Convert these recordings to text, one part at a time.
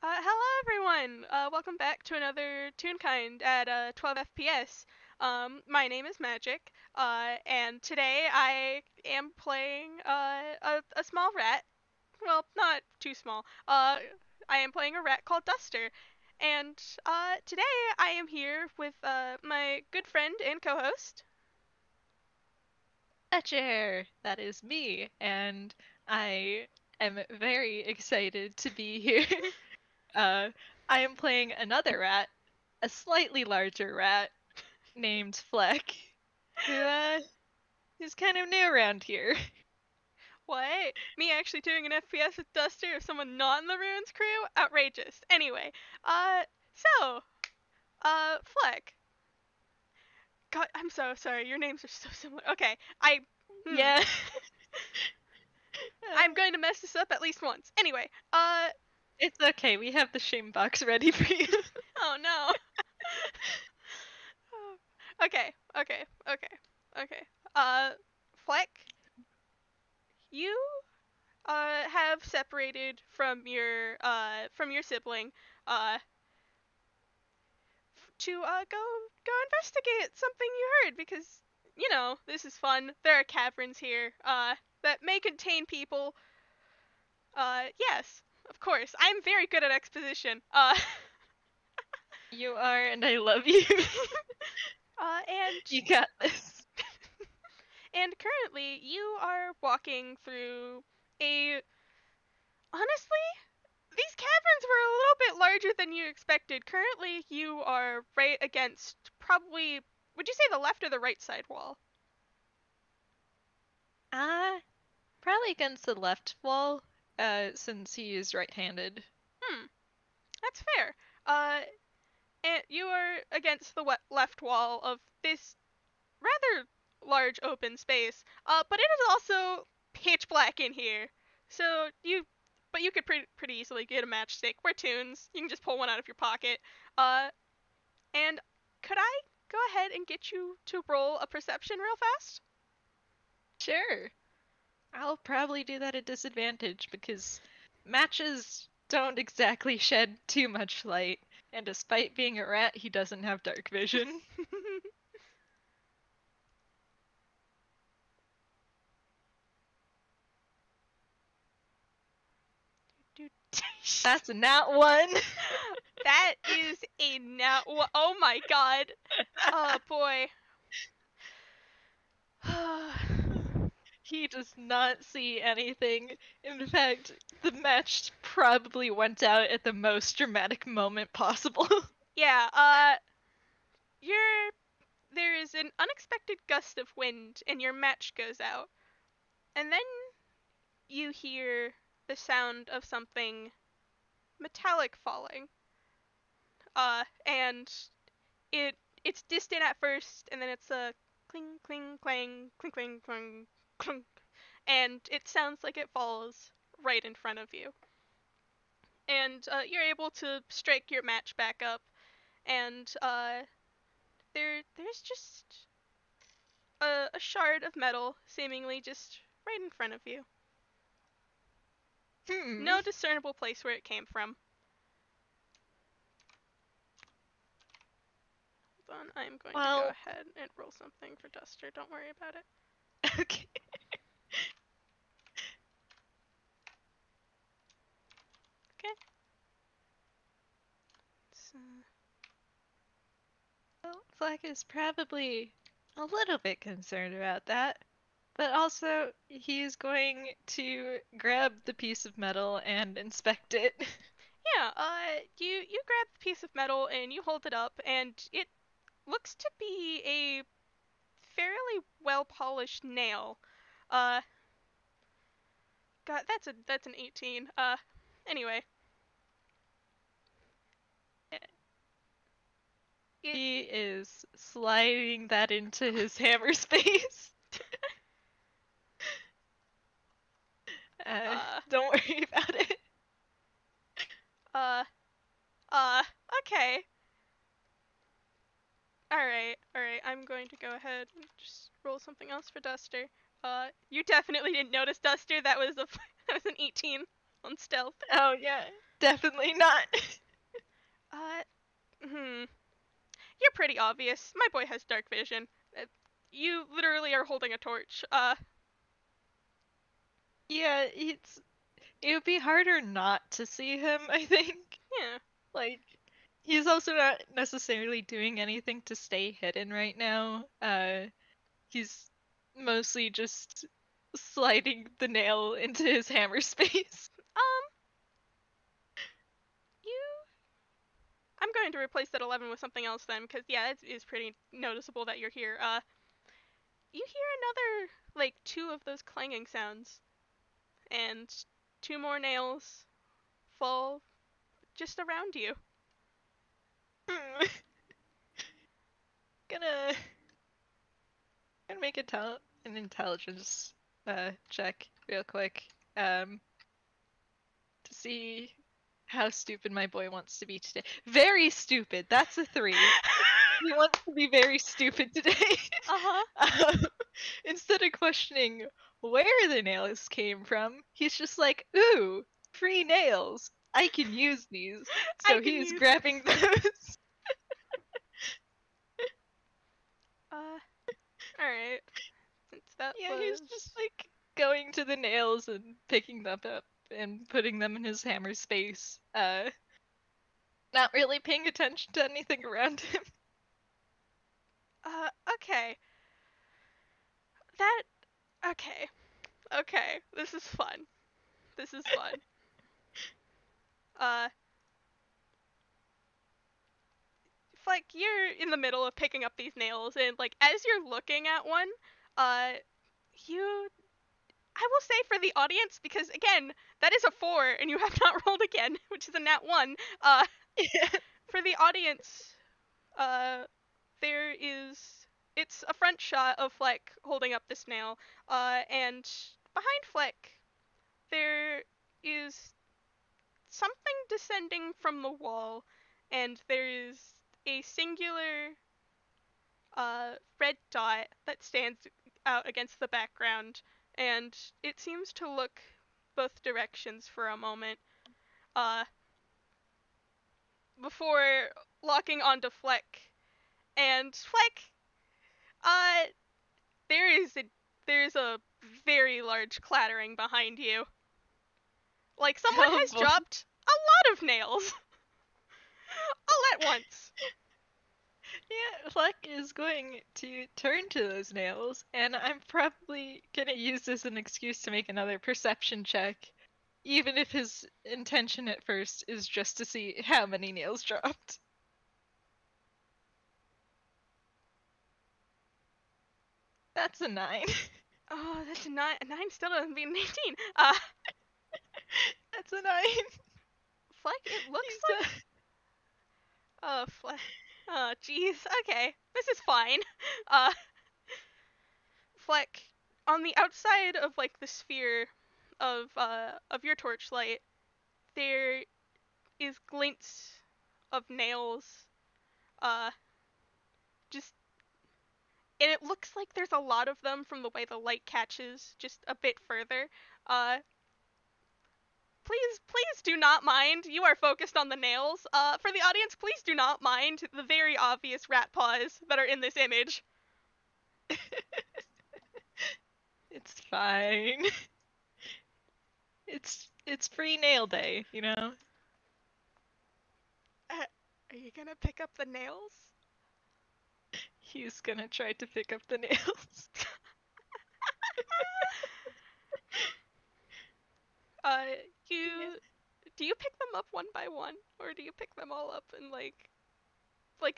Hello everyone! Welcome back to another Toonkind at 12 FPS. My name is Magic, and today I am playing a small rat. Well, not too small. I am playing a rat called Duster. And today I am here with my good friend and co-host. Fletcher, that is me, and I am very excited to be here. uh, I am playing another rat, a slightly larger rat named Fleck, who is kind of new around here. What? Me actually doing an FPS with Duster of someone not in the Ruins crew? Outrageous. Anyway, uh, so, Fleck. God, I'm so sorry. Your names are so similar. Okay, Yeah. I'm going to mess this up at least once. Anyway, It's okay. We have the shame box ready for you. oh no. Okay, okay, okay, okay. Fleck, you have separated from your sibling uh to go investigate something you heard because this is fun. There are caverns here that may contain people. Yes, of course. I'm very good at exposition. You are, and I love you. And You got this. and currently you are walking through a honestly, these caverns were a little bit larger than you expected. Currently you are right against probably, would you say the left or the right side wall? Ah, probably against the left wall, since he is right-handed. Hmm, that's fair. And you are against the left wall of this rather large open space. But it is also pitch black in here. So you could pretty easily get a matchstick. We're tunes. You can just pull one out of your pocket. Uh, and could I go ahead and get you to roll a perception real fast? Sure. I'll probably do that at disadvantage because matches don't exactly shed too much light, and despite being a rat, he doesn't have dark vision. That's a nat one. That is a now. Oh my god. Oh boy. He does not see anything. In fact, the match probably went out at the most dramatic moment possible. Yeah, you're there is an unexpected gust of wind and your match goes out. And then you hear the sound of something metallic falling. And it's distant at first, and then it's a cling cling clang cling cling clang clunk, and it sounds like it falls right in front of you. And you're able to strike your match back up, and there's just a shard of metal seemingly just right in front of you. Hmm. No discernible place where it came from. Hold on, I'm going to go Well, ahead and roll something for Duster. Don't worry about it. okay. Okay. Well, Flack is probably a little bit concerned about that. But also, he's going to grab the piece of metal and inspect it. Yeah, you grab the piece of metal and you hold it up, and it looks to be a fairly well polished nail. Uh, God, that's an 18. Anyway, it He is sliding that into his hammer space. Don't worry about it. uh uh okay. All right. I'm going to go ahead and just roll something else for Duster. You definitely didn't notice Duster. That was a that was an 18 on stealth. Oh, yeah. definitely not. Uh, You're pretty obvious. My boy has dark vision. You literally are holding a torch. Yeah, it would be harder not to see him, I think. Yeah. Like, he's also not necessarily doing anything to stay hidden right now. He's mostly just sliding the nail into his hammer space. Um, you. I'm going to replace that 11 with something else then, because yeah, it is pretty noticeable that you're here. You hear another, like, two of those clanging sounds, and two more nails fall just around you. gonna gonna make an intelligence check real quick to see how stupid my boy wants to be today. Very stupid. That's a 3. He wants to be very stupid today. Uh-huh. Instead of questioning where the nails came from, he's just like, ooh, free nails. I can use these. I So can he's use grabbing those. Alright. Since that Yeah, he's was... just like going to the nails and picking them up and putting them in his hammer space. Not really paying attention to anything around him. Okay. That... Okay. Okay. This is fun. This is fun. Uh... Like, you're in the middle of picking up these nails, and, like, as you're looking at one, you... I will say for the audience, because, again, that is a 4, and you have not rolled again, which is a nat 1. For the audience, there is... It's a front shot of Fleck holding up this nail, and behind Fleck, there is something descending from the wall, and there is a singular red dot that stands out against the background, and it seems to look both directions for a moment, before locking onto Fleck. And Fleck, uh, there is a very large clattering behind you. Like someone Oh has boy. dropped a lot of nails all at once. Yeah, Fleck is going to turn to those nails, and I'm probably gonna use this as an excuse to make another perception check, even if his intention at first is just to see how many nails dropped. That's a 9. Oh, that's a 9. A 9 still doesn't beat an 18. That's a 9. Fleck, it looks He's, like... Oh, Fleck. Oh, jeez. Okay, this is fine. Fleck, on the outside of, like, the sphere of your torchlight, there is glints of nails, uh, just... And it looks like there's a lot of them from the way the light catches just a bit further. Uh, please do not mind. You are focused on the nails. For the audience, please do not mind the very obvious rat paws that are in this image. It's fine. It's free nail day, you know? Are you gonna pick up the nails? He's gonna try to pick up the nails. You Yeah. do you pick them up one by one, or do you pick them all up and like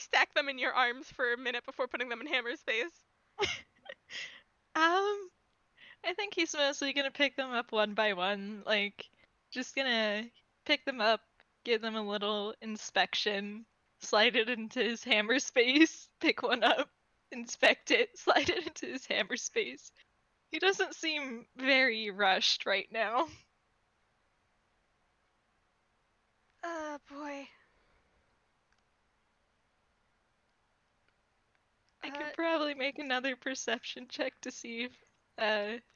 stack them in your arms for a minute before putting them in Hammer's face? I think he's mostly gonna pick them up one by one, like, just gonna pick them up, give them a little inspection, slide it into his hammer space, pick one up, inspect it, slide it into his hammer space. He doesn't seem very rushed right now. Oh boy. I could probably make another perception check to see if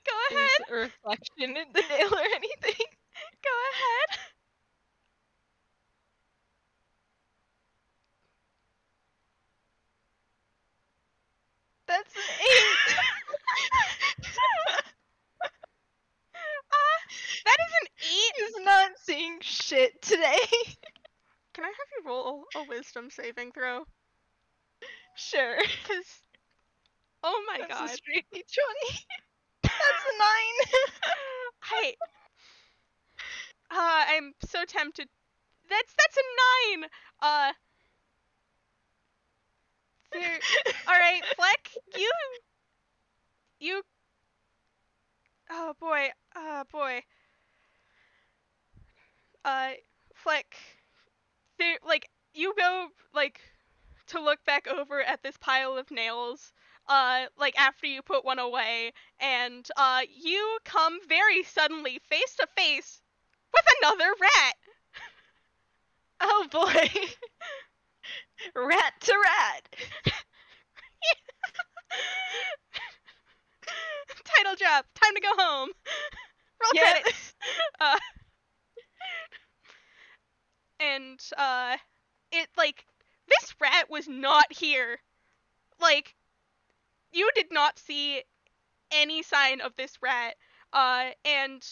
Go there's ahead. a reflection in the nail or anything. Go ahead. That's an 8. That is an 8. He's not seeing shit today. Can I have you roll a wisdom saving throw? Sure. Cause, oh my That's a god. straight D20. That's a 9. I, I'm so tempted. That's a 9. There. All right, Fleck, you. Oh boy. Oh boy. Uh, Fleck. There, like, you go to look back over at this pile of nails, like after you put one away, and you come very suddenly face to face with another rat. Oh boy. Rat to rat. Title drop. Time to go home. Roll Yep. credits. And it this rat was not here. Like, you did not see any sign of this rat. And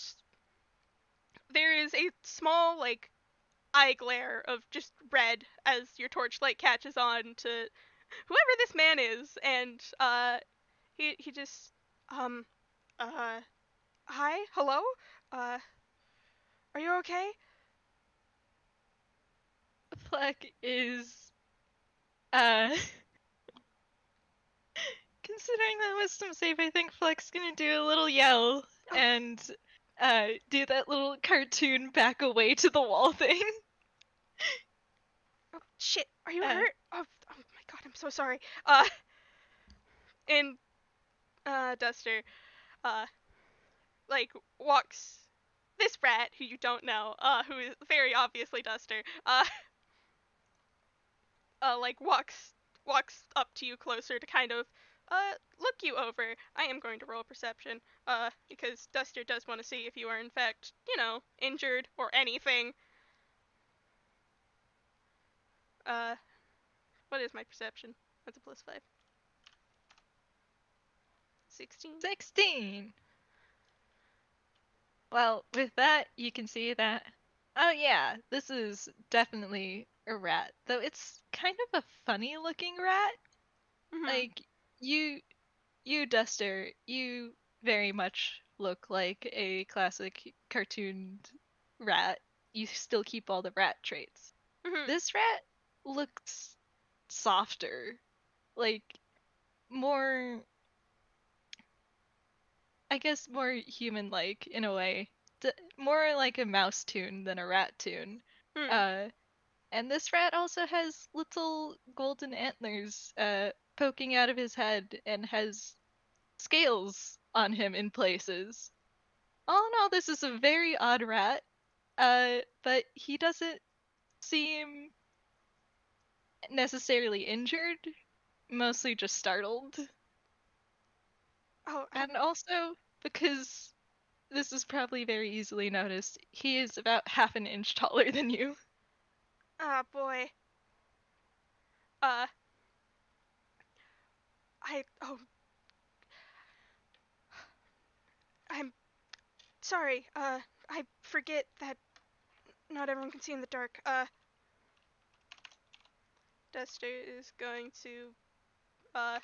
there is a small eye glare of just red as your torchlight catches on to whoever this man is, and he just hi, hello, uh are you okay? Fleck is uh considering that wisdom save, I think Fleck's gonna do a little yell and do that little cartoon back away to the wall thing. Oh shit, are you Uh, hurt? Oh my god, I'm so sorry. And Duster uh walks this rat who you don't know, who is very obviously Duster, walks up to you closer to kind of look you over. I am going to roll perception, because Duster does want to see if you are in fact, injured or anything. What is my perception? That's a +5. 16. 16. Well, with that, you can see that. Oh yeah, this is definitely a rat, though it's kind of a funny looking rat. Mm-hmm. Like you Duster, you very much look like a classic cartooned rat. You still keep all the rat traits. Mm-hmm. This rat looks softer, like more, I guess, more human-like in a way. More like a mouse tune than a rat tune. Mm. Uh, and this rat also has little golden antlers poking out of his head and has scales on him in places. All in all, this is a very odd rat, but he doesn't seem necessarily injured, mostly just startled. Oh, And also, because this is probably very easily noticed, he is about half an inch taller than you. ah, boy. Uh, oh, I'm sorry. I forget that not everyone can see in the dark. Duster is going to, uh,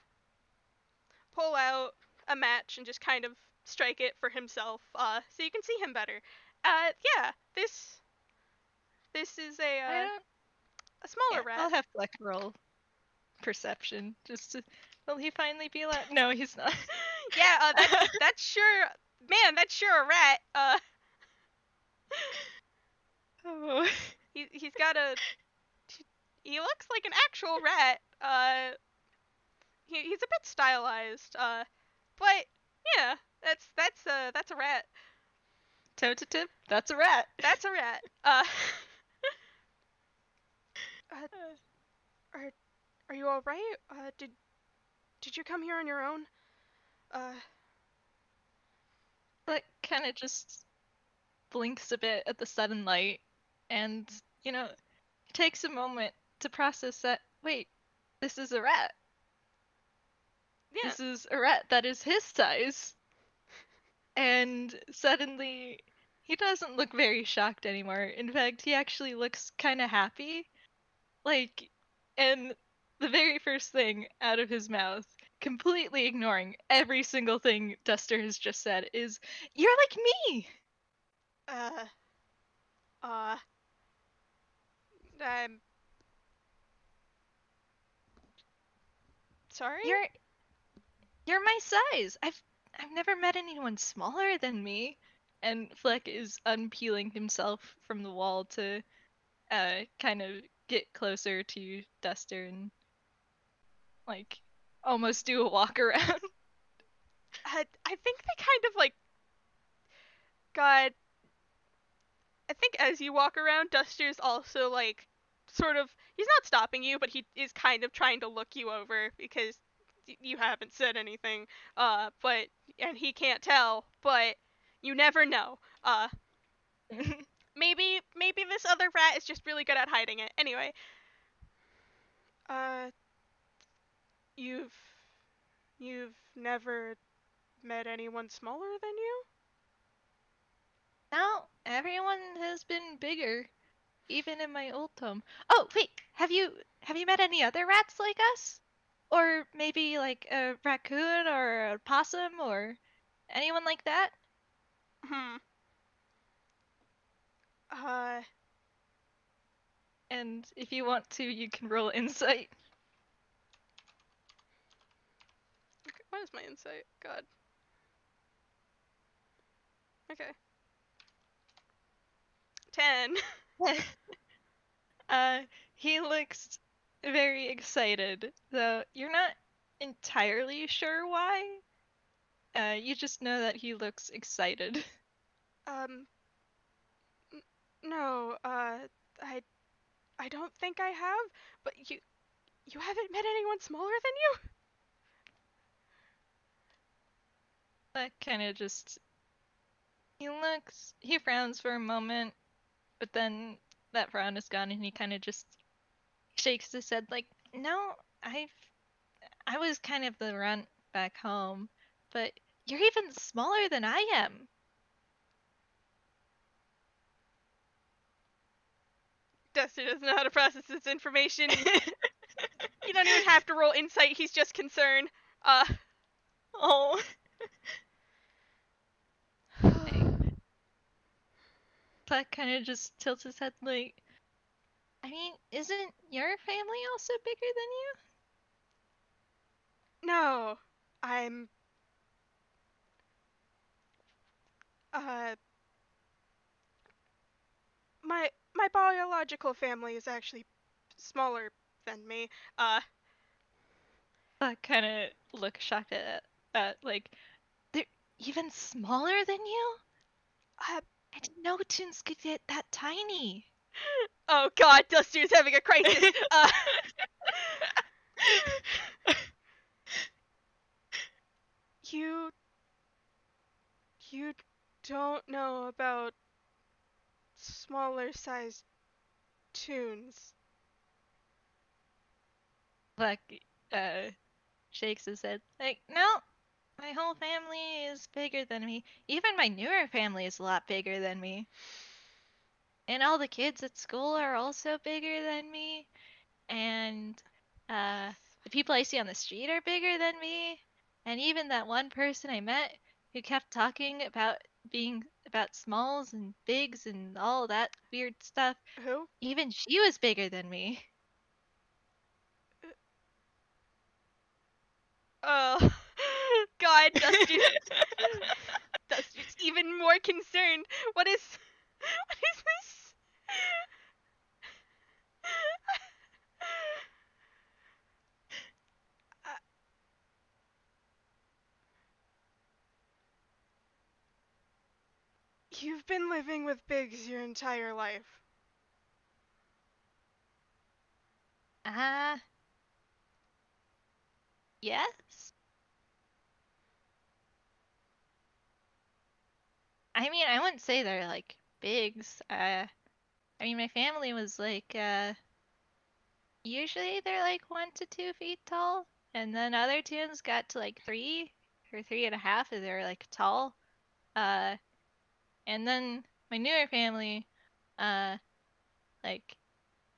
pull out a match and just kind of strike it for himself, so you can see him better. Yeah, this is I don't. a smaller Yeah, rat. I'll have Fleck roll perception just to. Will he finally be allowed? No, he's not. Yeah, that's sure, man, that's sure a rat. Oh. He's got he looks like an actual rat. He's a bit stylized. But yeah, that's a rat. Toe to tip, that's a rat. That's a rat. Uh, are are you all right? Did you come here on your own? Uh, Fleck kind of just blinks a bit at the sudden light and, takes a moment to process that, wait, this is a rat. Yeah. This is a rat that is his size. And suddenly, he doesn't look very shocked anymore. In fact, he actually looks kind of happy. Like, and the very first thing out of his mouth, completely ignoring every single thing Duster has just said, is, "You're like me!" Uh. Uh. I'm sorry. You're you're my size. I've never met anyone smaller than me. And Fleck is unpeeling himself from the wall to kind of get closer to Duster and like almost do a walk around. I think they kind of like got. I think as you walk around, Duster's also like sort of. He's not stopping you, but he is kind of trying to look you over because you haven't said anything. But and he can't tell, but you never know. Maybe this other rat is just really good at hiding it. Anyway, uh, you've you've never met anyone smaller than you? Now everyone has been bigger, even in my old home. Oh wait, have you met any other rats like us? Or maybe like a raccoon or a possum or anyone like that? Hmm. Uh, And if you want to, you can roll insight. what is my insight? God. Okay. 10. uh, he looks very excited, though you're not entirely sure why. You just know that he looks excited. Um, no, I I don't think I have, but you haven't met anyone smaller than you? That kind of just. He frowns for a moment, but then that frown is gone and he kind of just shakes his head like, "No, I was kind of the runt back home, but you're even smaller than I am." Duster doesn't know how to process this information. You don't even have to roll insight, he's just concerned. Uh. Oh. Hey, Puck kind of just tilts his head like, I mean, isn't your family also bigger than you? No, I'm, uh, my biological family is actually smaller than me. Uh, Puck kind of looks shocked at like, they're even smaller than you? uh I didn't know tunes could get that tiny. oh god, Duster's having a crisis. You you don't know about smaller sized tunes. Puck uh, shakes his head like, no, my whole family is bigger than me. Even my newer family is a lot bigger than me. And all the kids at school are also bigger than me. And uh, the people I see on the street are bigger than me. And even that one person I met who kept talking about being about smalls and bigs and all that weird stuff, Who? even she was bigger than me. Oh, God, Duster's even more concerned. What is this? Uh, you've been living with Biggs your entire life. Ah, yes. I mean, I wouldn't say they're like bigs. I mean, my family was like, usually they're like 1 to 2 feet tall, and then other tunes got to like 3 or 3.5 if they're like tall. Uh, and then my newer family, uh, like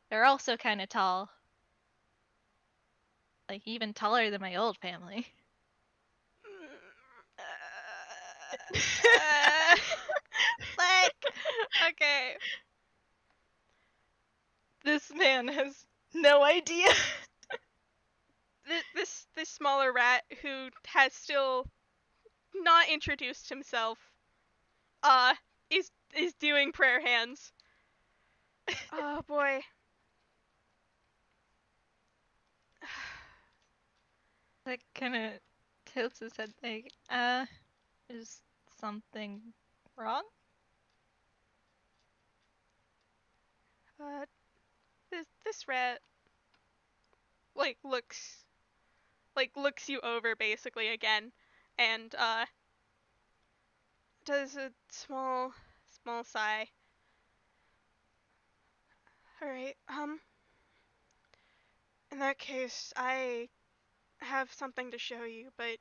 they're also kind of tall, like even taller than my old family. Fleck. Okay. This man has no idea. This smaller rat who has still not introduced himself, uh, is doing prayer hands. Oh boy. Like kind of tilts his head like, is something wrong? Uh, this rat looks looks you over basically again, and does a small sigh. All right. In that case, I have something to show you, but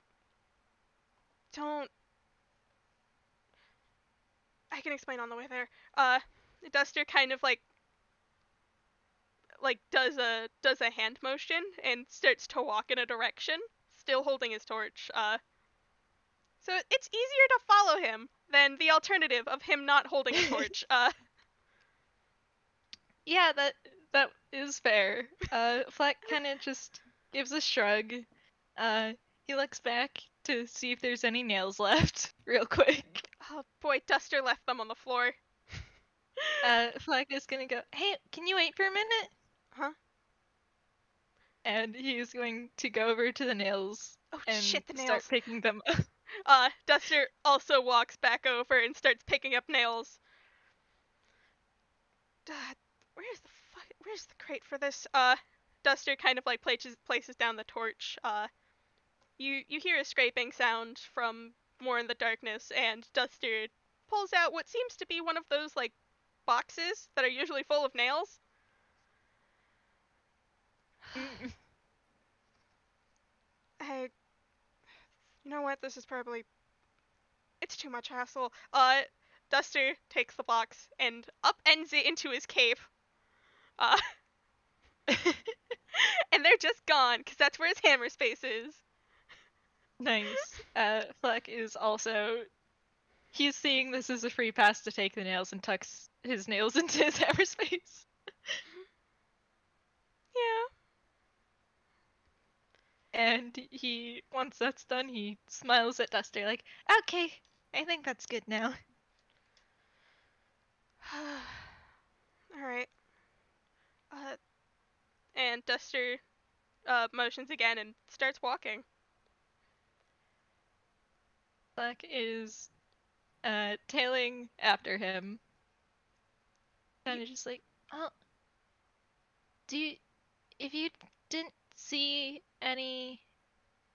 don't. I can explain on the way there. Duster kind of does a hand motion and starts to walk in a direction, still holding his torch. So it's easier to follow him than the alternative of him not holding a torch. Yeah, that is fair. Fleck kind of just gives a shrug. He looks back to see if there's any nails left, real quick. Oh boy, Duster left them on the floor. Fleck is gonna go, hey, can you wait for a minute? Huh? And he's going to go over to the nails Oh and shit, the start nails. picking them up. Duster also walks back over and starts picking up nails. Where's the crate for this? Duster kind of places down the torch. You hear a scraping sound from more in the darkness, and Duster pulls out what seems to be one of those boxes that are usually full of nails. Hey, you know what? This is probably it's too much hassle. Duster takes the box and upends it into his cape. Uh, and they're just gone because that's where his hammer space is. Nice. Fleck is also, he's seeing this as a free pass to take the nails and tucks his nails into his hammer space. Yeah. And he, once that's done, he smiles at Duster like, okay, I think that's good now. All right. And Duster motions again and starts walking. Fleck is tailing after him. Kind of just like, oh, do you, if you didn't see any,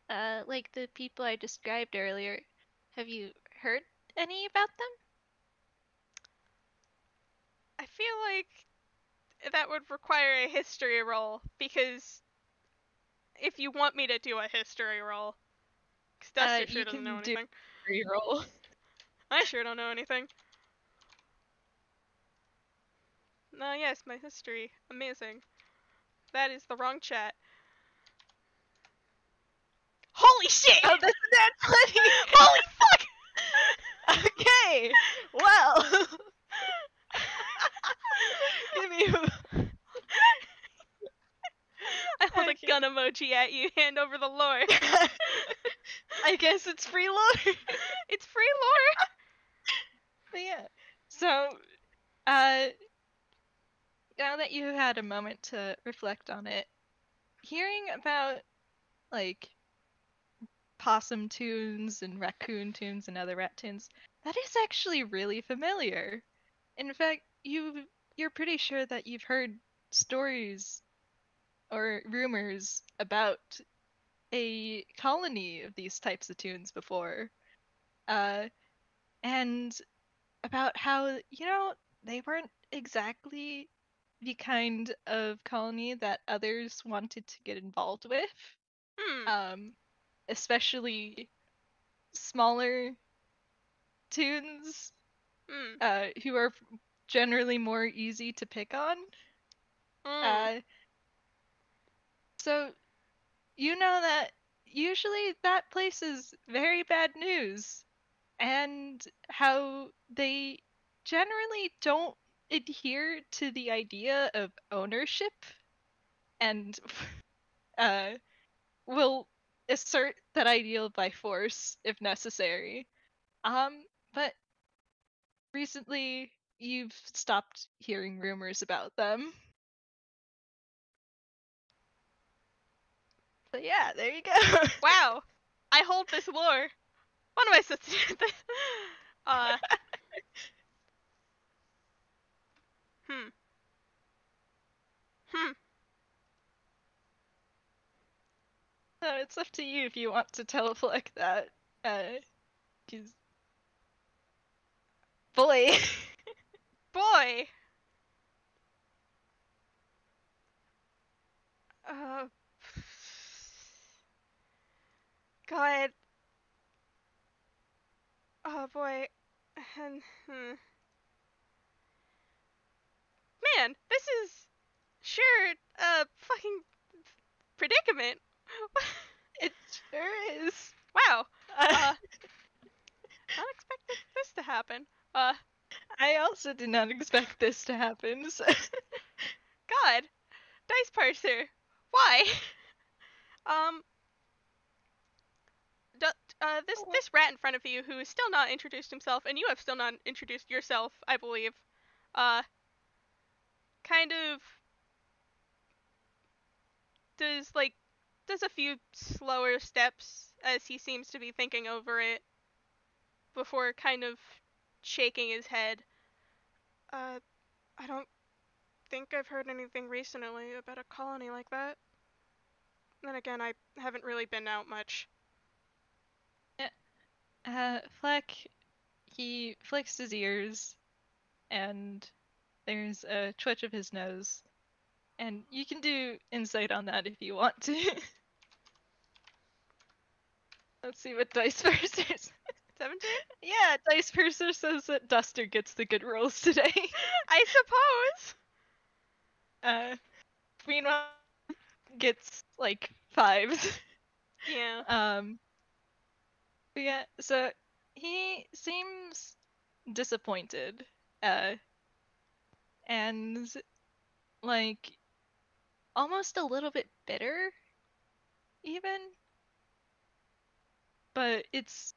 like the people I described earlier, have you heard any about them? I feel like that would require a history roll because if you want me to do a history roll, because Duster sure You doesn't know can do anything. a reroll. I sure don't know anything. No, yes, my history. Amazing. That is the wrong chat. Holy shit! Oh, that's that funny! Holy fuck! Okay, well, give me. I hold a Okay. gun emoji at you, hand over the lore. I guess it's free lore. It's free lore. But yeah, so uh, now that you had a moment to reflect on it, hearing about like possum tunes and raccoon tunes and other rat tunes, that is actually really familiar. In fact, you're pretty sure that you've heard stories or rumors about a colony of these types of tunes before. Uh, and about how, they weren't exactly the kind of colony that others wanted to get involved with. um, especially smaller tunes, Hmm. who are generally more easy to pick on. Hmm. Uh, so you know that usually that place is very bad news, and how they generally don't adhere to the idea of ownership and uh, will assert that ideal by force if necessary. But recently you've stopped hearing rumors about them. So yeah, there you go. Wow. I hold this lore. What am I supposed to do with this? Uh. Hmm. Hmm. So it's up to you if you want to tell Fleck that. Cause boy. Boy. Uh. God. Oh boy. And man, this is sure a fucking predicament. It sure is. Wow. Uh, Uh. Not expected this to happen. Uh. I also did not expect this to happen. So. God. Dice parser. Why? um. This rat in front of you, who is still not introduced himself, and you have still not introduced yourself, I believe. Uh. Kind of does a few slower steps as he seems to be thinking over it before kind of shaking his head. Uh, I don't think I've heard anything recently about a colony like that. Then again, I haven't really been out much. Fleck, he flicks his ears, and there's a twitch of his nose. And you can do insight on that if you want to. Let's see what Dice Purser. 17? Yeah, Dice Purser says that Duster gets the good rolls today. I suppose! uh, Meanwhile, gets like fives. Yeah. But yeah, so he seems disappointed. Uh, and like almost a little bit bitter, even. But it's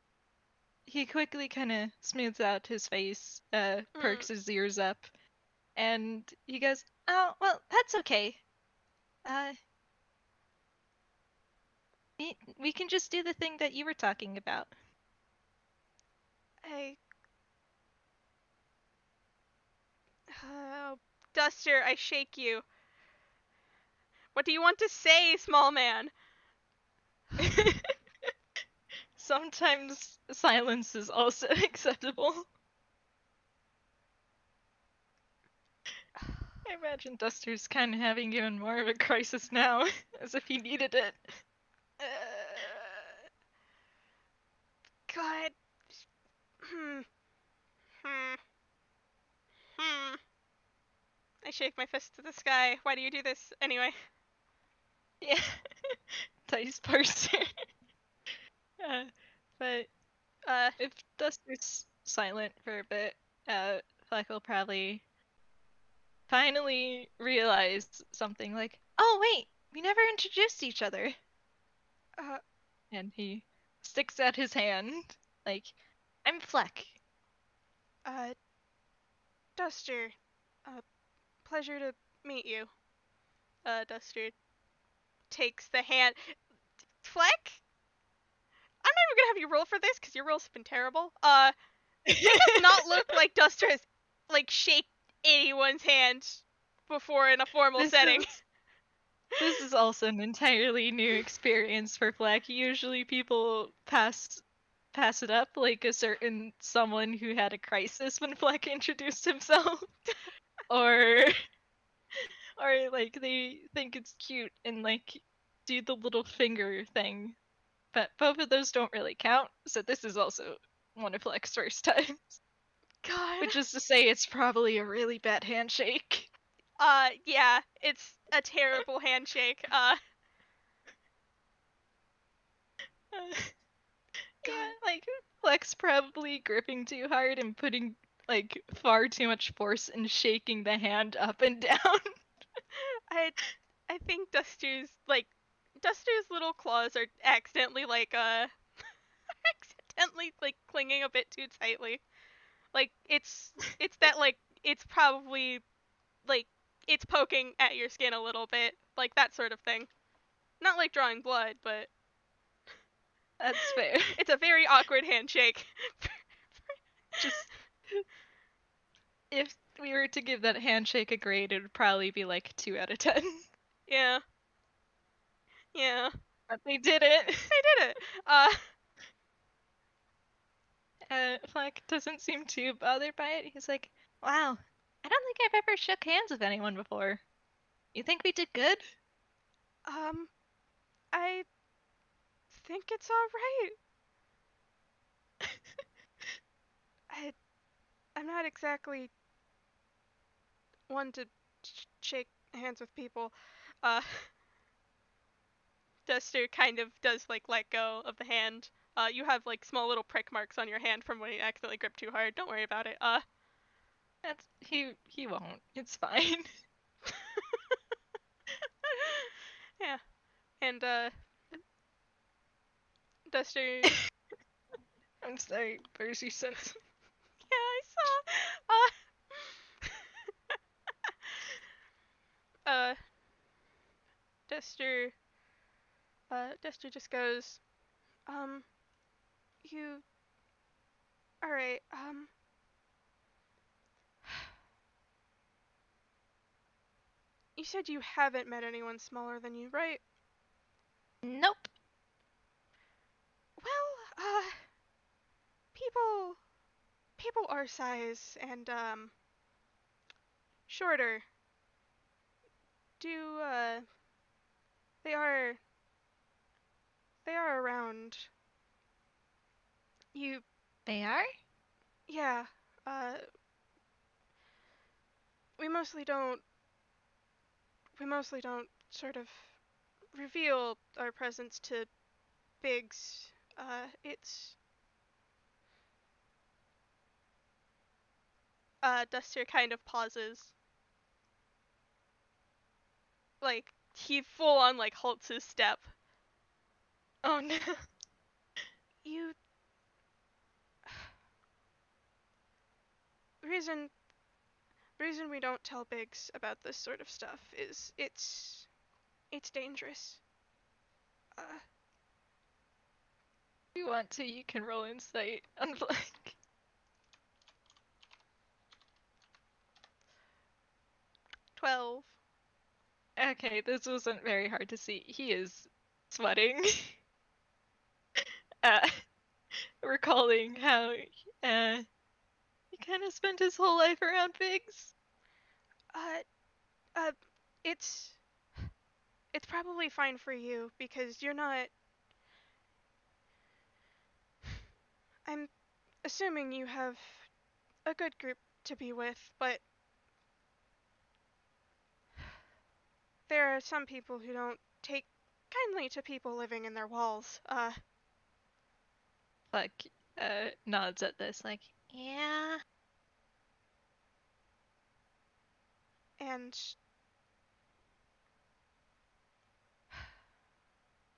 he quickly kind of smooths out his face, Mm. perks his ears up, and he goes, "Oh, well, that's okay. Uh, we can just do the thing that you were talking about." I. Oh, Duster, I shake you. What do you want to say, small man? Sometimes silence is also acceptable. I imagine Duster's kind of having even more of a crisis now, as if he needed it. Uh, God. Hmm. Hmm. Hmm. I shake my fist to the sky. Why do you do this anyway? Yeah, Dice parser. But Uh, if Duster's silent for a bit, Fleck will probably finally realize something like, "Oh wait, we never introduced each other," uh, and he sticks out his hand like, "I'm Fleck." uh, Duster. Pleasure to meet you. Duster takes the hand. Fleck? I'm not even gonna have you roll for this because your rolls have been terrible. It does not look like Duster has, like, shake anyone's hand before in a formal This setting. is this is also an entirely new experience for Fleck. Usually people pass it up like a certain someone who had a crisis when Fleck introduced himself. or or like they think it's cute and like do the little finger thing, but both of those don't really count. So this is also one of Fleck's first times, God. which is to say, it's probably a really bad handshake. Yeah, it's a terrible handshake. Yeah, God. like Fleck's probably gripping too hard and putting like far too much force in shaking the hand up and down. I I think Duster's little claws are accidentally accidentally like clinging a bit too tightly. Like it's that like it's probably like it's poking at your skin a little bit, like that sort of thing. Not like drawing blood, but That's fair. it's a very awkward handshake. Just if we were to give that handshake a grade, it would probably be like 2 out of 10. Yeah. Yeah. But they did it. They did it. Fleck doesn't seem too bothered by it. He's like, wow, I don't think I've ever shook hands with anyone before. You think we did good? um I think it's all right. I I'm not exactly one to shake hands with people. Uh Duster kind of does like let go of the hand. You have like small little prick marks on your hand from when you accidentally grip too hard. Don't worry about it. That's he won't. It's fine. Yeah. And Duster. I'm sorry, Percy sense. Yeah, I saw. Duster. Duster just goes. Um, you. All right. You said you haven't met anyone smaller than you, right? Nope. Well, people, people our size and shorter do they are they are around. You. They are? Yeah. Uh, we mostly don't. We mostly don't sort of reveal our presence to bigs. It's Duster kind of pauses. Like he full on like halts his step. Oh no. You reason reason we don't tell bigs about this sort of stuff is it's dangerous. Uh, If you want to, you can roll insight on Fleck. 12. Okay, this wasn't very hard to see. He is sweating. uh, recalling how he kind of spent his whole life around pigs. Uh, uh, it's it's probably fine for you because you're not. I'm assuming you have a good group to be with, but there are some people who don't take kindly to people living in their walls. Fleck nods at this, like, yeah. And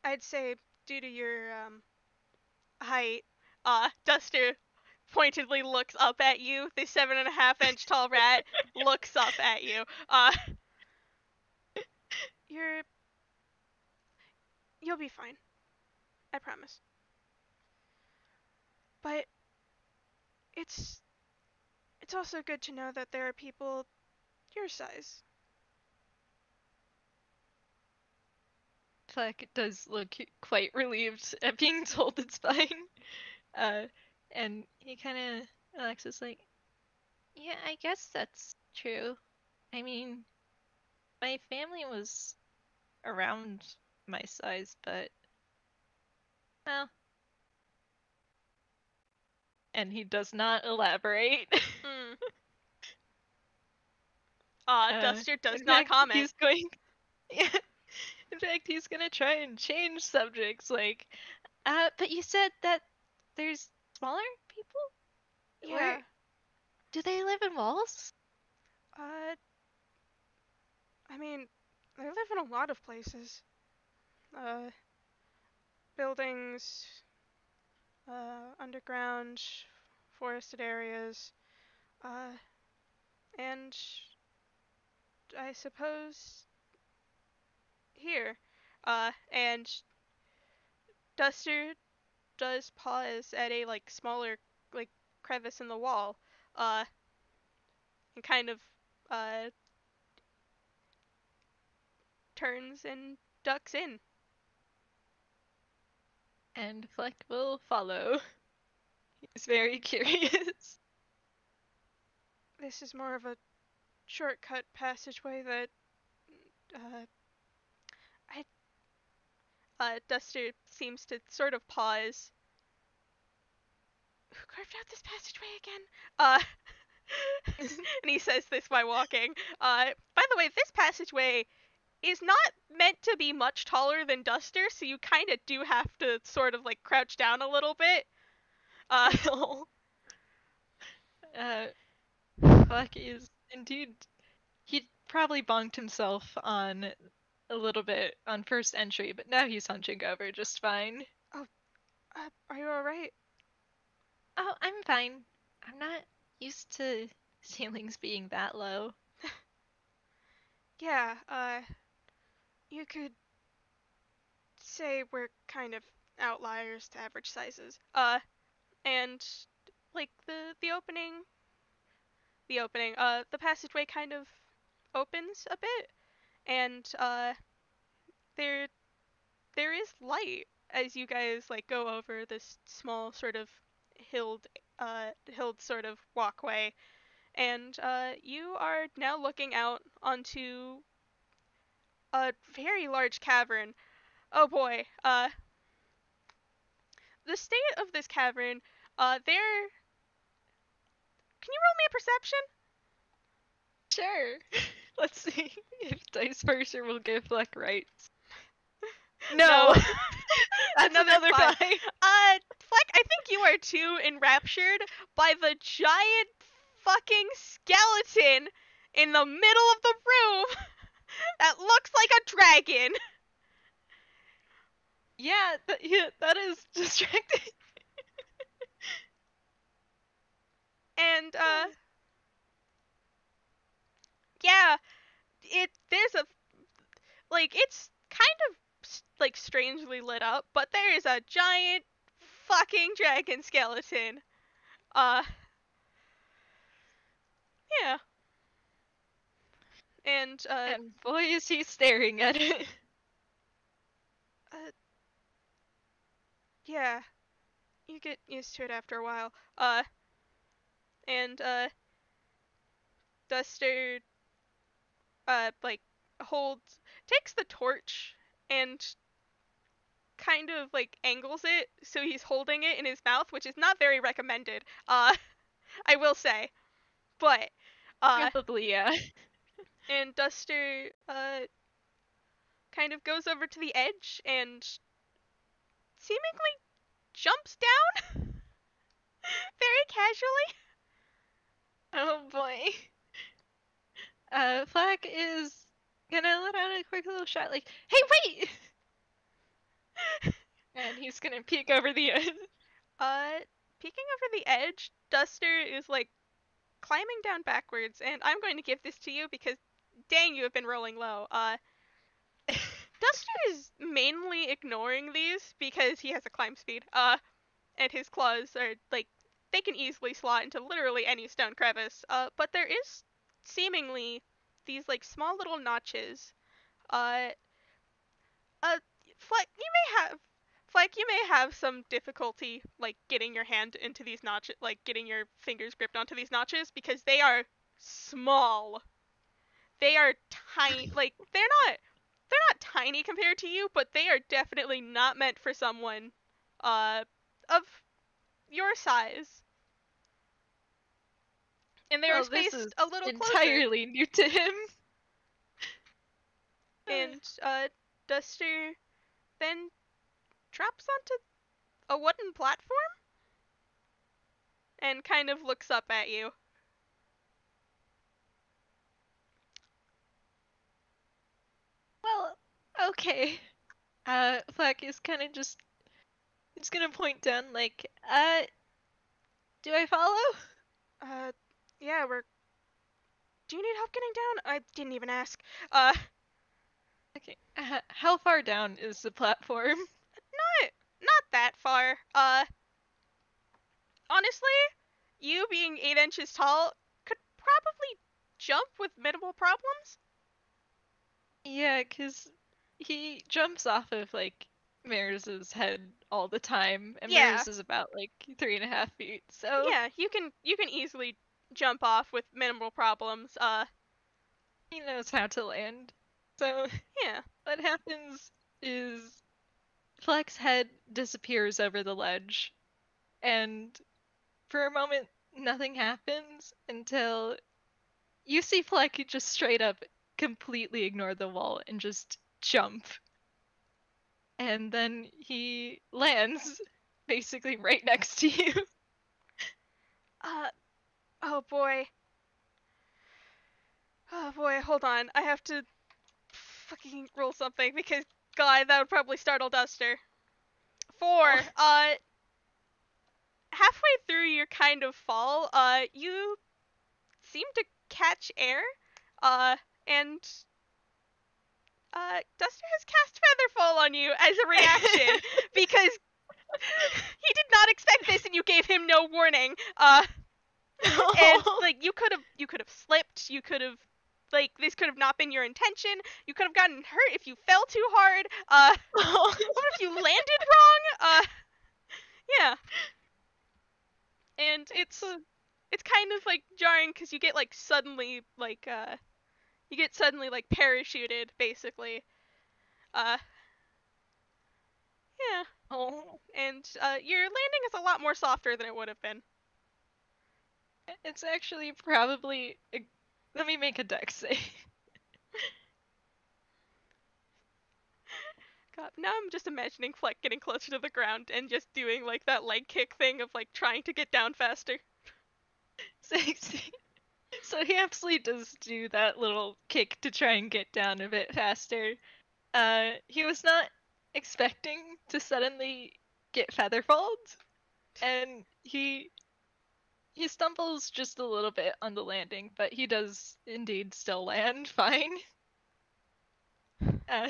I'd say due to your height, Duster pointedly looks up at you. The 7.5 inch tall rat looks up at you. You're you'll be fine. I promise. But it's it's also good to know that there are people your size. Fleck does look quite relieved at being told it's fine. Uh, and he kind of relaxes, like, yeah, I guess that's true. I mean, my family was around my size, but well, and he does not elaborate. Mm. Duster In does not fact, comment. he's going. Yeah, in fact, he's gonna try and change subjects. Like, but you said that there's smaller people. Where Yeah. do they live in walls? Uh, I mean, they live in a lot of places. Uh, Buildings, underground, forested areas, uh, and I suppose here. And Duster does pause at a like smaller like crevice in the wall, uh, and kind of uh turns and ducks in. And Fleck will follow. He's very curious. This is more of a shortcut passageway that uh, I Duster seems to sort of pause. Who carved out this passageway again? Uh, and he says this by walking. By the way, this passageway is not meant to be much taller than Duster, so you kind of do have to sort of like crouch down a little bit. Uh, uh, Fleck is indeed. He probably bonked himself on a little bit on first entry, but now he's hunching over just fine. oh, are you alright? Oh, I'm fine. I'm not used to ceilings being that low. Yeah, you could say we're kind of outliers to average sizes. And like the passageway kind of opens a bit, and there there is light as you guys like go over this small sort of hilled sort of walkway, and you are now looking out onto a very large cavern. Oh boy, the state of this cavern, there. Can you roll me a perception? Sure. Let's see if Dice Mercer will give Fleck rights. No. No, It's that's another 5. Fleck, I think you are too enraptured by the giant fucking skeleton in the middle of the room that looks like a dragon. Yeah, that is distracting. And yeah, there's a like it's kind of like strangely lit up, but there is a giant fucking dragon skeleton. Uh yeah. And And boy, is he staring at it. uh yeah, you get used to it after a while. And Duster like holds takes the torch and kind of like angles it so he's holding it in his mouth, which is not very recommended. I will say. But Probably, yeah. and Duster kind of goes over to the edge and seemingly jumps down very casually. Oh boy. Fleck is gonna let out a quick little shot, like, "Hey, wait!" And he's gonna peek over the edge. Peeking over the edge, Duster is like climbing down backwards, and I'm going to give this to you because dang, you have been rolling low. Duster is mainly ignoring these because he has a climb speed. And his claws are like they can easily slot into literally any stone crevice. But there is seemingly these like small little notches. Uh, uh, Fleck, you may have some difficulty like getting your hand into these notches, like getting your fingers gripped onto these notches because they are small. They are tiny. Like they're not. they're not tiny compared to you, but they are definitely not meant for someone of your size. And they are Well, this is spaced a little closer. entirely new to him. And Duster then drops onto a wooden platform and kind of looks up at you. Well, okay. Fleck is kind of just. It's gonna point down, like, do I follow? Uh, yeah, we're. Do you need help getting down? I didn't even ask. Okay. How far down is the platform? Not that far. Honestly, you being 8 inches tall could probably jump with minimal problems. Yeah, 'cause he jumps off of, like, Maris's head all the time, and Yeah, Maris is about, like, 3.5 feet, so yeah, you can easily jump off with minimal problems. he knows how to land. So Yeah. what happens is Fleck's head disappears over the ledge, and for a moment, nothing happens until you see Fleck just straight up completely ignore the wall and just jump. And then he lands basically right next to you. Uh, oh boy. Oh boy, hold on. I have to fucking roll something because God, that would probably startle Duster. Oh. 4. Halfway through your kind of fall, you seem to catch air, uh, and Duster has cast Featherfall on you as a reaction because he did not expect this and you gave him no warning. And like you could have slipped, you could have like this could have not been your intention. You could have gotten hurt if you fell too hard. What if you landed wrong? Yeah. And it's kind of like jarring because you get suddenly like parachuted basically. Uh, yeah. Oh, And your landing is a lot more softer than it would have been. it's actually probably. Let me make a dex save. God, now I'm just imagining Fleck getting closer to the ground and just doing like that leg kick thing of like trying to get down faster. 60. So he absolutely does do that little kick to try and get down a bit faster. He was not expecting to suddenly get featherfalled, and he stumbles just a little bit on the landing, but he does indeed still land fine. Uh,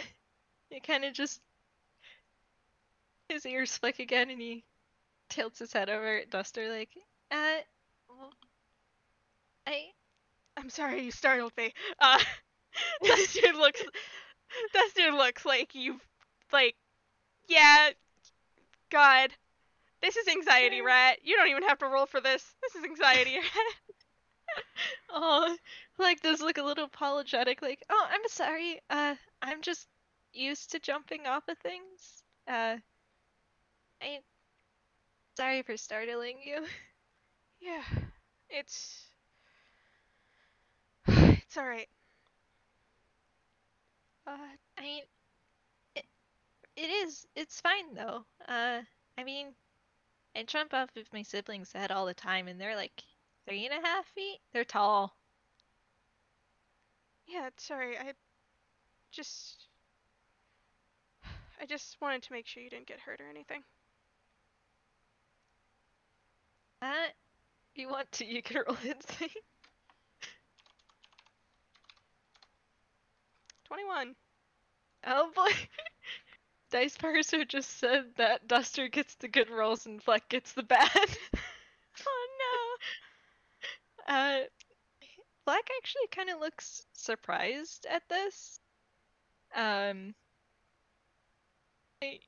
he kind of just his ears flick again, and he tilts his head over at Duster like, uh, well, I. I'm sorry you startled me. Duster looks Duster looks like you've like yeah, God. This is anxiety rat. You don't even have to roll for this. This is anxiety rat. Oh, like does look a little apologetic, like, oh, I'm sorry. I'm just used to jumping off of things. I'm sorry for startling you. Yeah. It's it's alright. Uh I it, it is. It's fine though. I mean, I jump off of my siblings' head all the time, and they're like 3.5 feet. They're tall. yeah, sorry. Just I just wanted to make sure you didn't get hurt or anything. If you want to, you can roll it. 21. Oh boy. Dice Parser just said that Duster gets the good rolls and Fleck gets the bad. Oh uh, Fleck actually kind of looks surprised at this. Um, he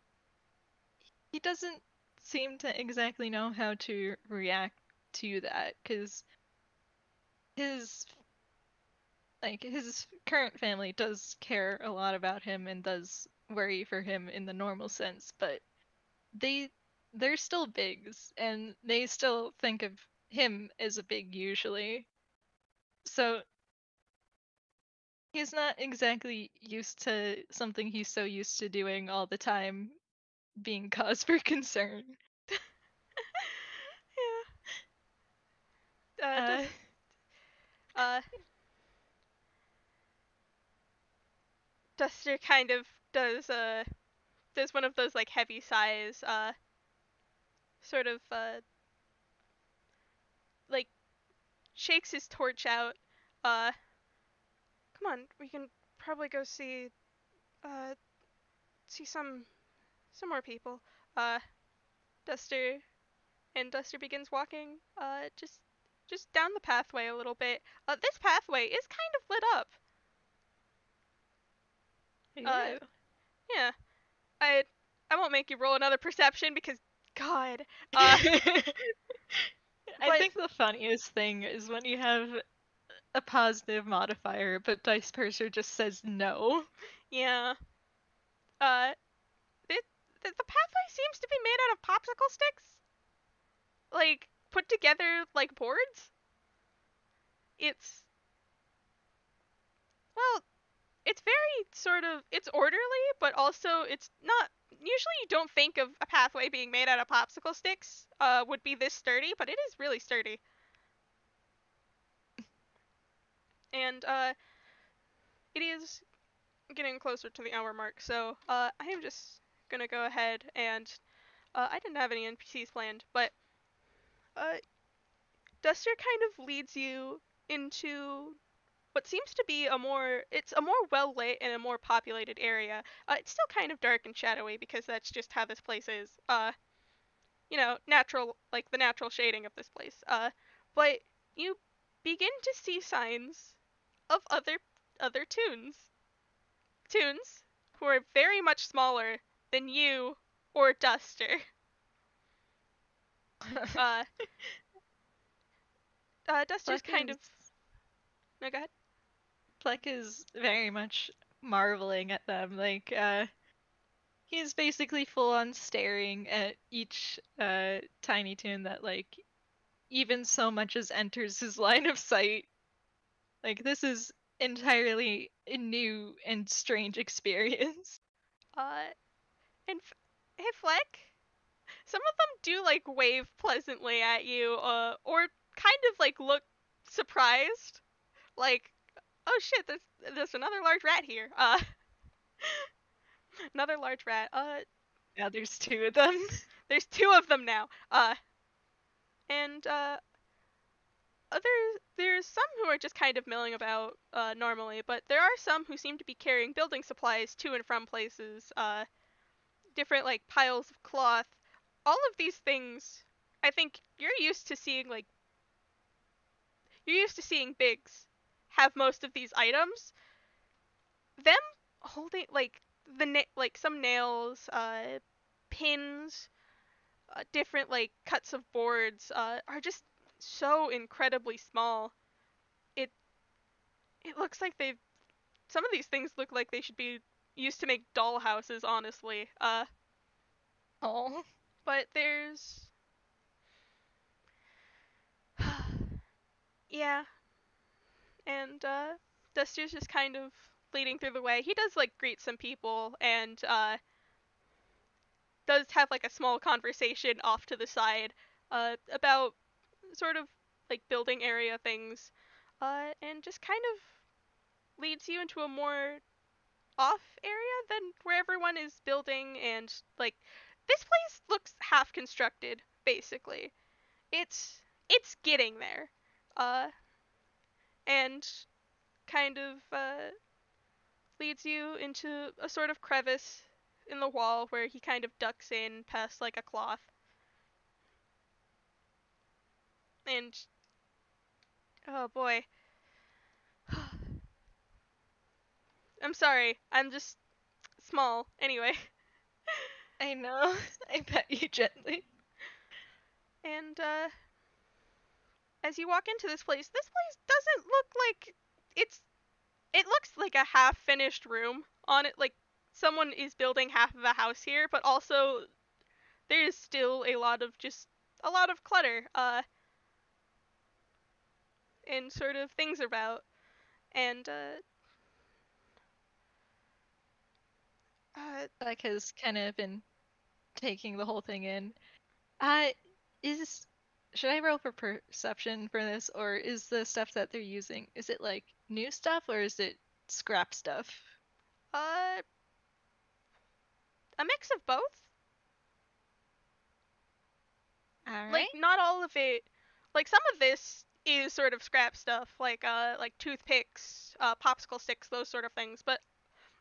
he doesn't seem to exactly know how to react to that because his like his current family does care a lot about him and does worry for him in the normal sense, but they they're still bigs and they still think of him as a big usually. So he's not exactly used to something he's so used to doing all the time being cause for concern. Yeah. Uh, Uh Duster kind of does does one of those like heavy sighs, sort of like shakes his torch out. Uh Come on, we can probably go uh see some more people. Uh Duster Duster begins walking just down the pathway a little bit. This pathway is kind of lit up. Uh Ew. yeah. I I won't make you roll another perception because God. Uh I but think the funniest thing is when you have a positive modifier, but Dice Purser just says no. yeah. Uh it, the pathway seems to be made out of popsicle sticks. Like put together like boards. It's well, it's very sort of it's orderly, but also it's not usually you don't think of a pathway being made out of popsicle sticks would be this sturdy, but it is really sturdy. And it is getting closer to the hour mark, so I am just gonna go ahead and I didn't have any NPCs planned, but uh, Duster kind of leads you into what seems to be a more well lit and a more populated area. It's still kind of dark and shadowy because that's just how this place is. Natural like the natural shading of this place. But you begin to see signs of other toons who are very much smaller than you or Duster. Uh, Duster's Fleck kind is of no, go ahead. Fleck is very much marveling at them. Like, he's basically full on staring at each Tiny Toon that like even so much as enters his line of sight. Like this is entirely a new and strange experience. Uh, and hey Fleck, some of them do like wave pleasantly at you, or kind of like look surprised, like, oh shit, there's another large rat here. Another large rat. Now there's two of them. There's two of them now. And there's some who are just kind of milling about normally, but there are some who seem to be carrying building supplies to and from places. Different like piles of cloth. All of these things, I think you're used to seeing bigs have most of these items. Them holding like like some nails, pins, different like cuts of boards are just so incredibly small. It it looks like they've some of these things look like they should be used to make doll houses, honestly. Oh, But there's yeah, and Duster's just kind of leading through the way. He does like greet some people and does have like a small conversation off to the side about sort of like building area things, and just kind of leads you into a more off area than where everyone is building and like this place looks half constructed basically. It's getting there. Uh and kind of leads you into a sort of crevice in the wall where he kind of ducks in past like a cloth. And oh boy. I'm sorry. I'm just small. Anyway. I know. I pet you gently. And as you walk into this place doesn't look like it's it looks like a half-finished room on it. Like someone is building half of a house here, but also there is still a lot of clutter and sort of things about. And uh, Fleck has kind of been taking the whole thing in. Uh, is should I roll for perception for this, or is the stuff that they're using, is it like new stuff or is it scrap stuff? uh, a mix of both. All Like right. not all of it. Like some of this is sort of scrap stuff, like toothpicks, popsicle sticks, those sort of things. But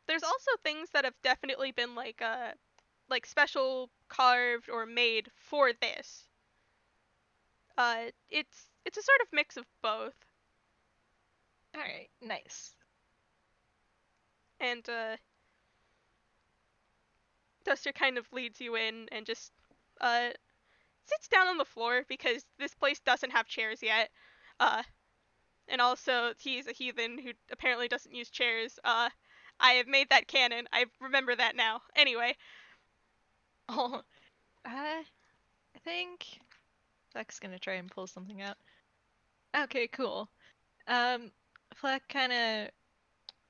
there's also things that have definitely been like special carved or made for this. It's a sort of mix of both. All right. Nice. And Duster kind of leads you in and just uh sits down on the floor because this place doesn't have chairs yet. Uh, and also he's a heathen who apparently doesn't use chairs. I have made that canon. I remember that now. Anyway, Oh, I think Fleck's gonna try and pull something out. Okay, cool. Um, Fleck kind of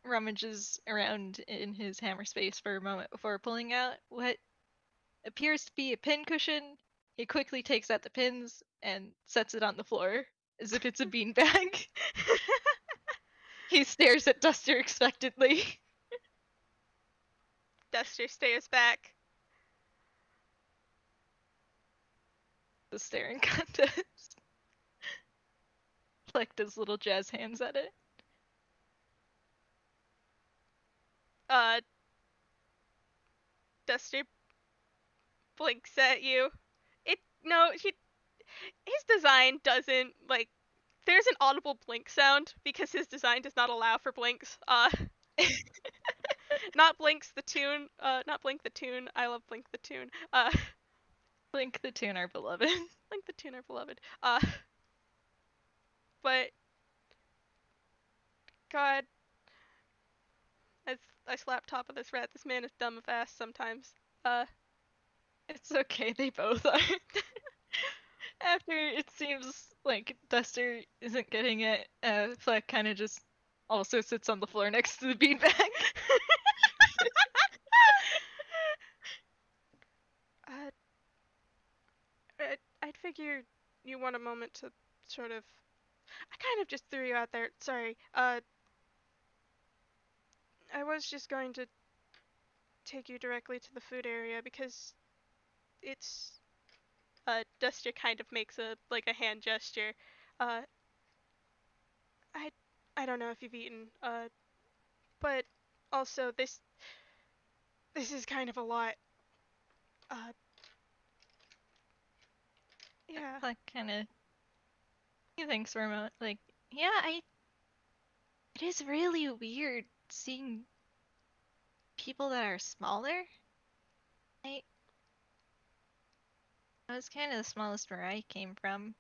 rummages around in his hammer space for a moment before pulling out what appears to be a pin cushion. He quickly takes out the pins and sets it on the floor as if it's a beanbag. He stares at Duster expectantly. Duster stares back. The staring contest. Fleck does little jazz hands at it. Uh, Duster blinks at you. It no, his design doesn't like. There's an audible blink sound because his design does not allow for blinks. Not Blinks the tune. Not Blink the tune. I love Blink the tune. Blink the tune, our beloved. Blink the tune, our beloved. But God, as I slap top of this rat, this man is dumb fast sometimes. It's okay, they both are. After it seems like Duster isn't getting it, Fleck kind of just also sits on the floor next to the beanbag. uh, I'd figure you want a moment to sort of. I kind of just threw you out there. Sorry. I was just going to take you directly to the food area because it's. Duster kind of makes a hand gesture. Uh, I I don't know if you've eaten. But also this is kind of a lot. Uh, yeah. Fleck kind of he thinks for a moment, like, yeah, it is really weird seeing people that are smaller. I I was kind of the smallest where I came from.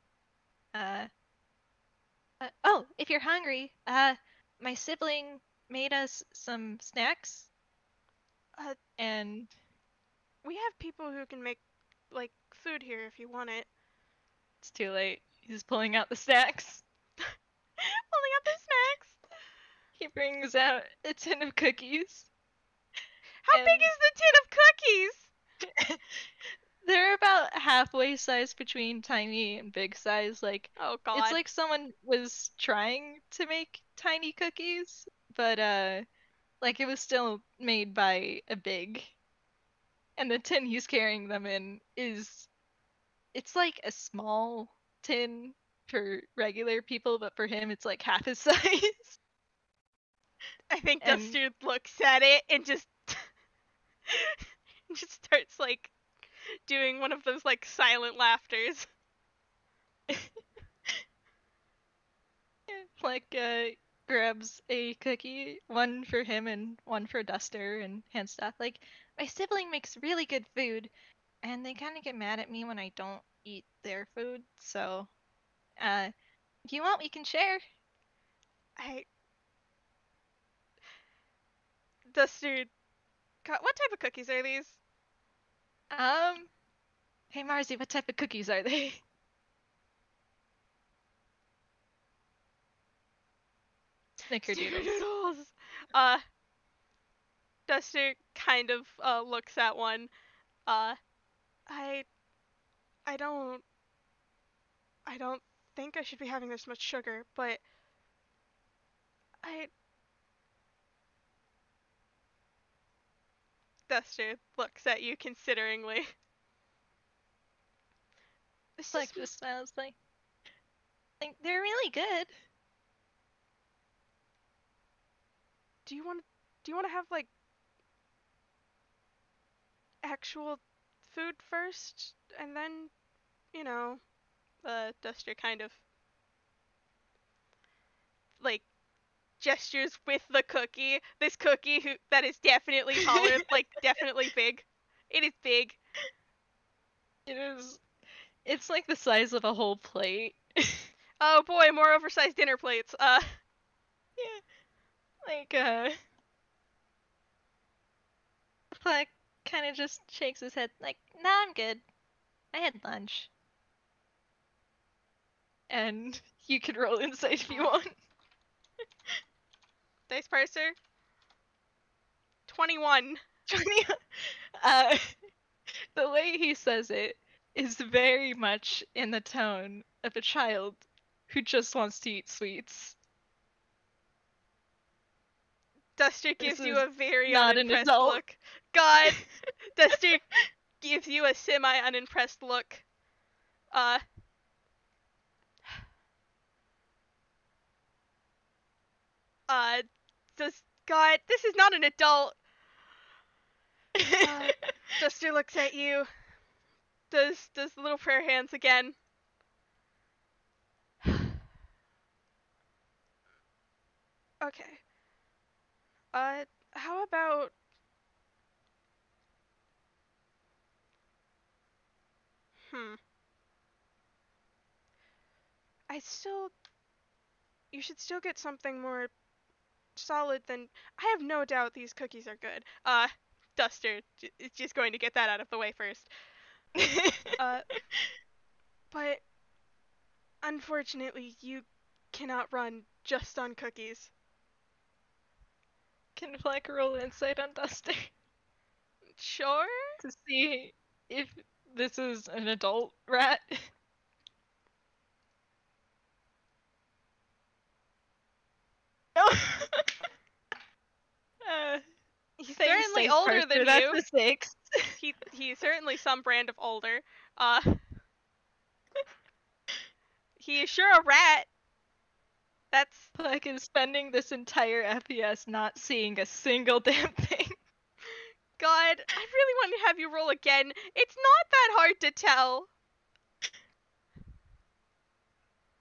Uh, oh, if you're hungry, my sibling made us some snacks, Uh, and we have people who can make like food here if you want it. it's too late. He's pulling out the snacks. Pulling up the snacks. He brings out a tin of cookies, How big and is the tin of cookies? they're about halfway size between tiny and big size. Like, Oh it's God. like someone was trying to make tiny cookies, but like it was still made by a big. And the tin he's carrying them in is it's like a small tin for regular people, but for him it's like half his size. I think And Duster looks at it and just starts like doing one of those like silent laughters. like grabs a cookie, one for him and one for Duster, and hands stuff. Like, my sibling makes really good food, and they kind of get mad at me when I don't eat their food. So, if you want, we can share. I Duster, God, what type of cookies are these? Hey Marzi, what type of cookies are they? Snickerdoodles. Snickerdoodles. Uh, Duster kind of looks at one. Uh, I I don't I don't think I should be having this much sugar, but I Duster looks at you consideringly. This Fleck is. just smiles like they're really good. Do you want to have like actual food first, and then you know, Duster kind of like gestures with the cookie. This cookie that is definitely taller, like definitely big. It is big. It is. It's like the size of a whole plate. Oh boy, more oversized dinner plates. Yeah. Like Fleck kind of just shakes his head like, "Nah, I'm good. I had lunch." And you can roll insight if you want. Dice parser. 21. 20. Uh, the way he says it is very much in the tone of a child who just wants to eat sweets. Duster This gives you is a very not an unimpressed adult. look. God, Duster gives you a semi-unimpressed look. Uh, uh, does God, this is not an adult. Duster looks at you. Does the little prayer hands again. Okay. How about hmm. I still you should still get something more solid than I have no doubt these cookies are good. Duster is just going to get that out of the way first. Uh, but unfortunately, you cannot run just on cookies. Can Fleck roll insight on Duster Sure? to see if this is an adult rat? No. uh, He's Thanks, certainly Dice older than Parser. That's you. a 6. He's certainly some brand of older. He is sure a rat. That's Fleck is spending this entire FPS not seeing a single damn thing. God. I really want to have you roll again. It's not that hard to tell.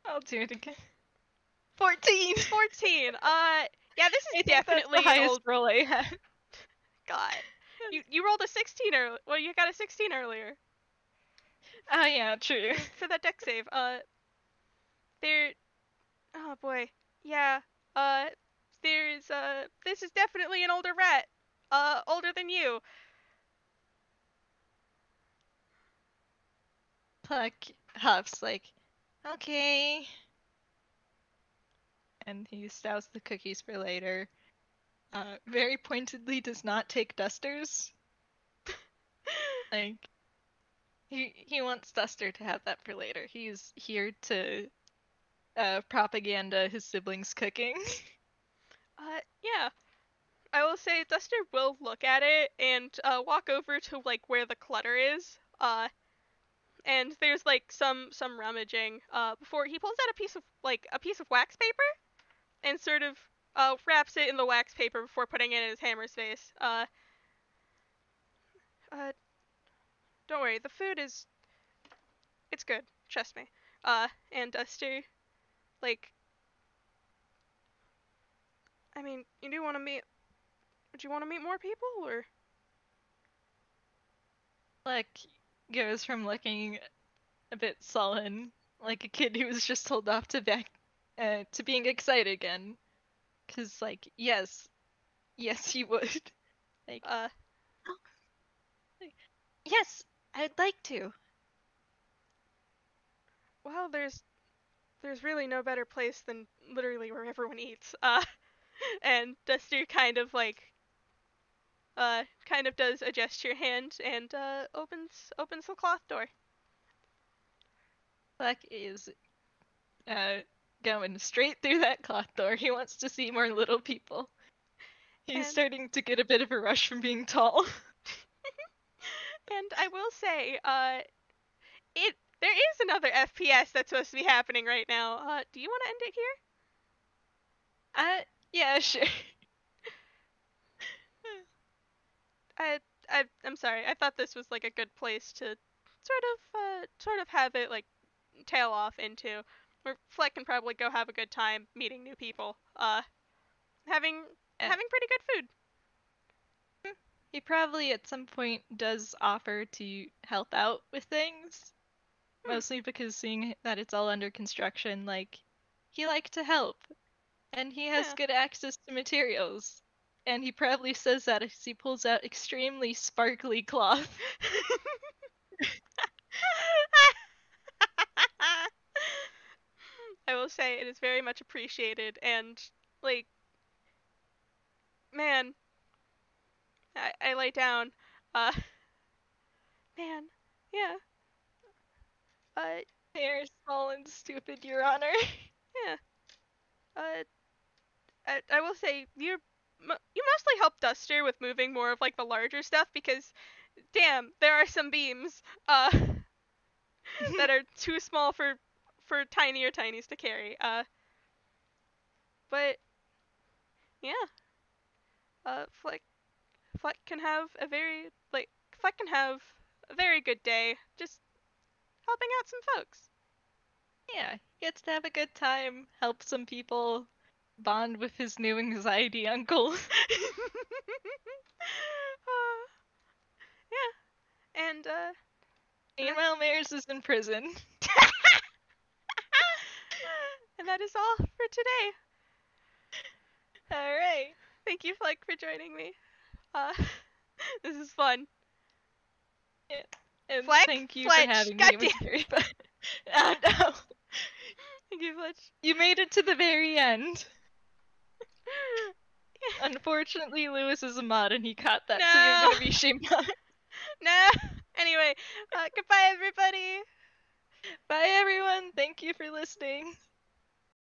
I'll do it again. 14. 14. Yeah, this is I think that's the definitely an highest old. roll I had. God. You rolled a 16 earlier. Well, you got a 16 earlier. Oh yeah, true. For that deck save. There. Oh boy. Yeah. There's This is definitely an older rat. Older than you. Puck huffs like, okay. And he stouts the cookies for later. Very pointedly does not take Dusters. Like, he wants Duster to have that for later. He's here to propaganda his siblings' cooking. Yeah. I will say Duster will look at it and walk over to like where the clutter is. And there's like some rummaging. Before he pulls out a piece of wax paper and sort of wraps it in the wax paper before putting it in his hammer's face. Uh, don't worry, the food is it's good. Trust me. And Duster, like, I mean, you do want to meet? Would you want to meet more people or? Like, goes from looking a bit sullen, like a kid who was just told off to being excited again. Cause like, yes, Yes, he would. Like, Uh, yes, I'd like to. well, there's really no better place than literally where everyone eats. And Duster kind of does a gesture hand and opens the cloth door. Fleck is uh, going straight through that cloth door. He wants to see more little people. He's And starting to get a bit of a rush from being tall. and I will say, it there is another FPS that's supposed to be happening right now. Do you want to end it here? Uh, yeah, sure. I'm sorry. I thought this was like a good place to sort of have it like tail off into where Fleck can probably go have a good time meeting new people. Having Uh, having pretty good food. he probably at some point does offer to help out with things, Hmm, mostly because seeing that it's all under construction, like, he liked to help, and he has yeah. good access to materials. And he probably says that as he pulls out extremely sparkly cloth. I will say it is very much appreciated and like man, I lay down. Uh man. Yeah. Uh They are small and stupid, Your Honor. yeah. Uh I will say you mostly help Duster with moving more of like the larger stuff because damn, there are some beams that are too small for tinier tinies to carry. But yeah, Fleck can have a very Fleck can have a very good day just helping out some folks. Yeah, he gets to have a good time, help some people, bond with his new anxiety uncle. yeah, and that's Meanwhile, Mares is in prison. and that is all for today. Alright. Thank you, Fleck, for joining me. Uh, this is fun. Yeah. And Fleck, thank you for Fletch, having me. It was goddamn. very fun. Oh no. Thank you, Fletch. You made it to the very end. Unfortunately, Lewis is a mod and he caught that, so you're No, gonna be shamed on. no. Anyway, goodbye, everybody. Bye everyone. Thank you for listening.